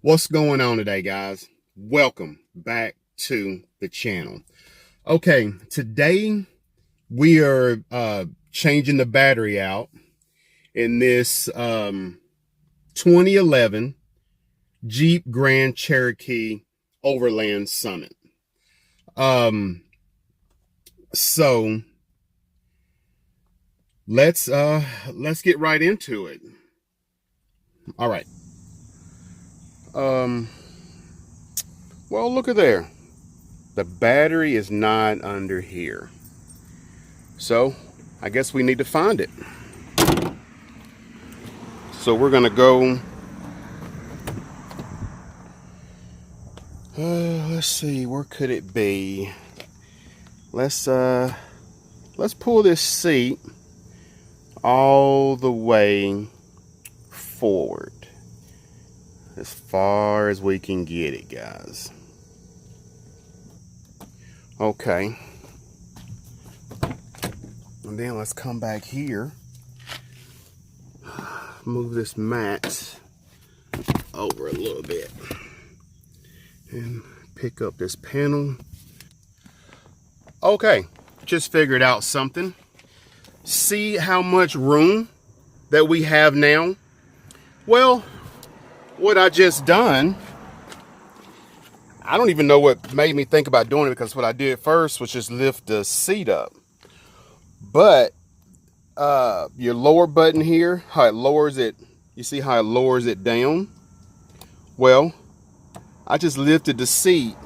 What's going on today, guys? Welcome back to the channel. Okay, today we are changing the battery out in this 2011 Jeep Grand Cherokee Overland Summit. Um, so let's get right into it. All right. Well, look at there. The battery is not under here. So I guess we need to find it. So we're gonna go. Let's see, where could it be? Let's pull this seat all the way forward, as far as we can get it, guys. Okay. And then let's come back here. Move this mat over a little bit and pick up this panel. Okay, just figured out something. See how much room that we have now? Well, what I just done, I don't even know what made me think about doing it, because what I did first was just lift the seat up. But your lower button here, how it lowers it, you see how it lowers it down? Well, I just lifted the seat.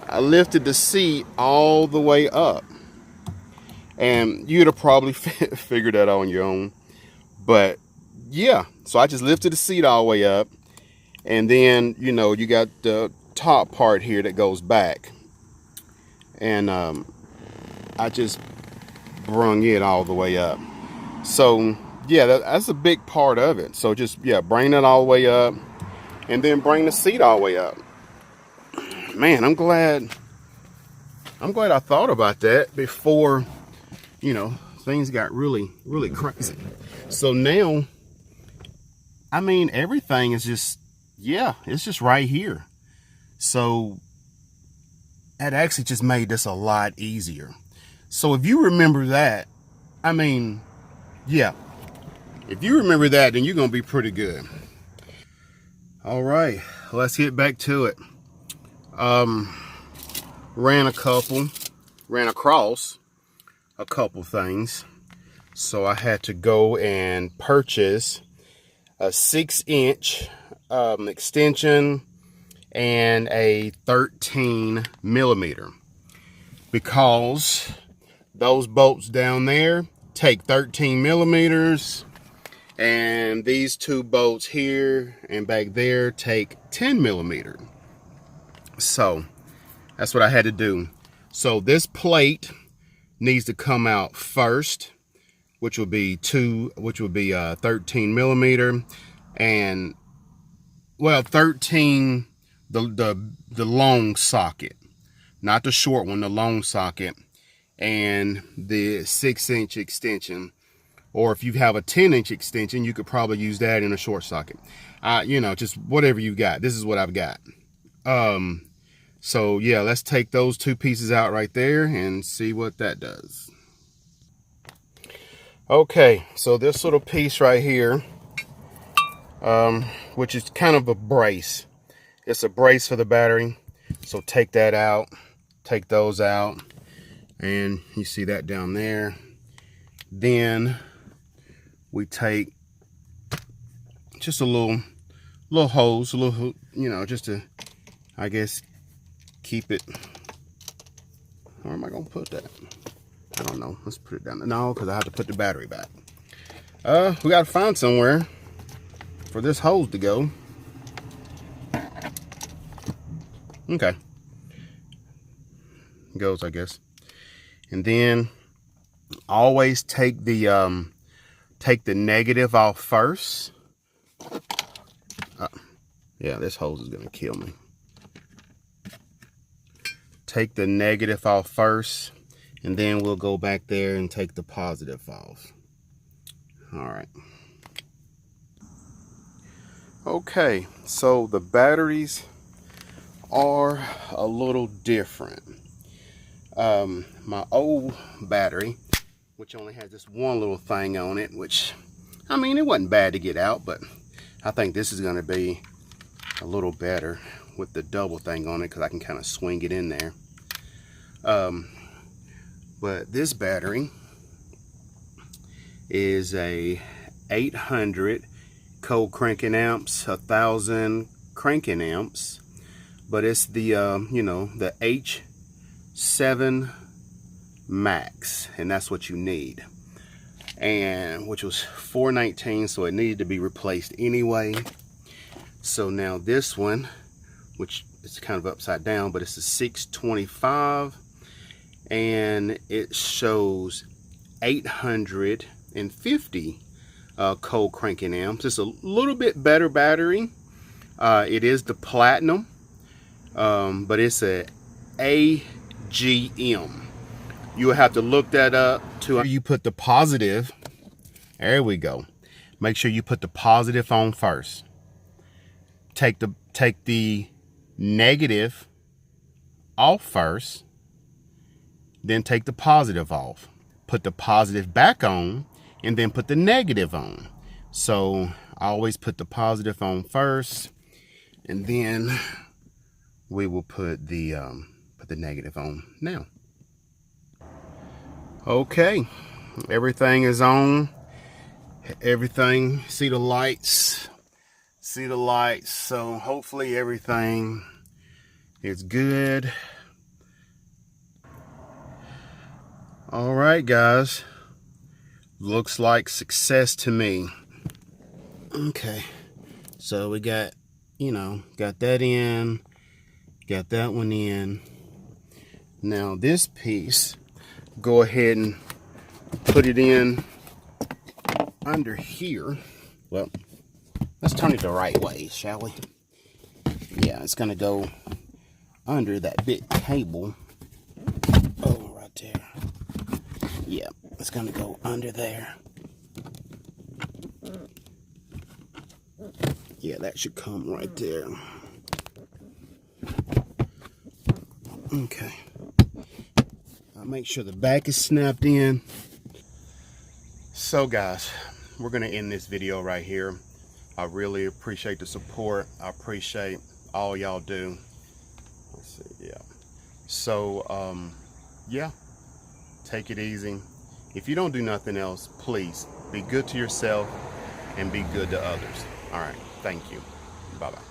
I lifted the seat all the way up. And you'd have probably figured that out on your own. But yeah, so I just lifted the seat all the way up. And then, you know, you got the top part here that goes back. And I just brung it all the way up. So yeah, that's a big part of it. So just, yeah, bring that all the way up. And then bring the seat all the way up. Man, I'm glad I thought about that before, you know, things got really crazy. So now, I mean, everything is just, yeah, it's just right here. So that actually just made this a lot easier. So if you remember that, I mean, yeah, if you remember that, then you're gonna be pretty good. All right, let's get back to it. Ran across a couple things. So I had to go and purchase a 6-inch extension and a 13 millimeter, because those bolts down there take 13 millimeters, and these two bolts here and back there take 10 millimeter. So that's what I had to do. So this plate needs to come out first, which will be 13 millimeter, and well, 13, the long socket, not the short one, the long socket, and the 6-inch extension. Or if you have a 10-inch extension, you could probably use that in a short socket. You know, just whatever you got. This is what I've got. So yeah, let's take those two pieces out right there and see what that does. Okay, so this little piece right here, which is kind of a brace. It's a brace for the battery. So take that out, take those out, and you see that down there. Then we take just a little hose, a little, you know, just to, I guess, keep it. Where am I gonna put that? I don't know. Let's put it down. No, because I have to put the battery back. We gotta find somewhere for this hose to go. Okay. It goes, I guess. And then always take the negative off first. Yeah, this hose is gonna kill me. Take the negative off first, and then we'll go back there and take the positive off. All right. Okay, so the batteries are a little different. My old battery, which only has this one little thing on it, which, I mean, it wasn't bad to get out, but I think this is going to be a little better with the double thing on it because I can kind of swing it in there. But this battery is a 800 cold cranking amps, 1000 cranking amps, but it's the you know, the H7 Max, and that's what you need. And which was $419, so it needed to be replaced anyway. So now this one, which is kind of upside down, but it's a 625, and it shows 850 cold cranking amps. It's a little bit better battery. It is the platinum, but it's a AGM. You will have to look that up. To you put the positive. There we go. Make sure you put the positive on first. Take the negative off first, then take the positive off. Put the positive back on, and then put the negative on. So I always put the positive on first, and then we will put the negative on now. Okay, everything is on. Everything, see the lights, so hopefully everything is good. All right, guys, looks like success to me. Okay, so we got, you know, got that in, got that one in. Now this piece, go ahead and put it in under here. Well, let's turn it the right way, shall we? Yeah, it's gonna go under that big cable. Oh, right there. Yeah, it's gonna go under there. Yeah, that should come right there. Okay. I'll make sure the back is snapped in. So guys, we're gonna end this video right here. I really appreciate the support. I appreciate all y'all do. Let's see, yeah. So yeah, take it easy. If you don't do nothing else, please be good to yourself and be good to others. All right, thank you. Bye-bye.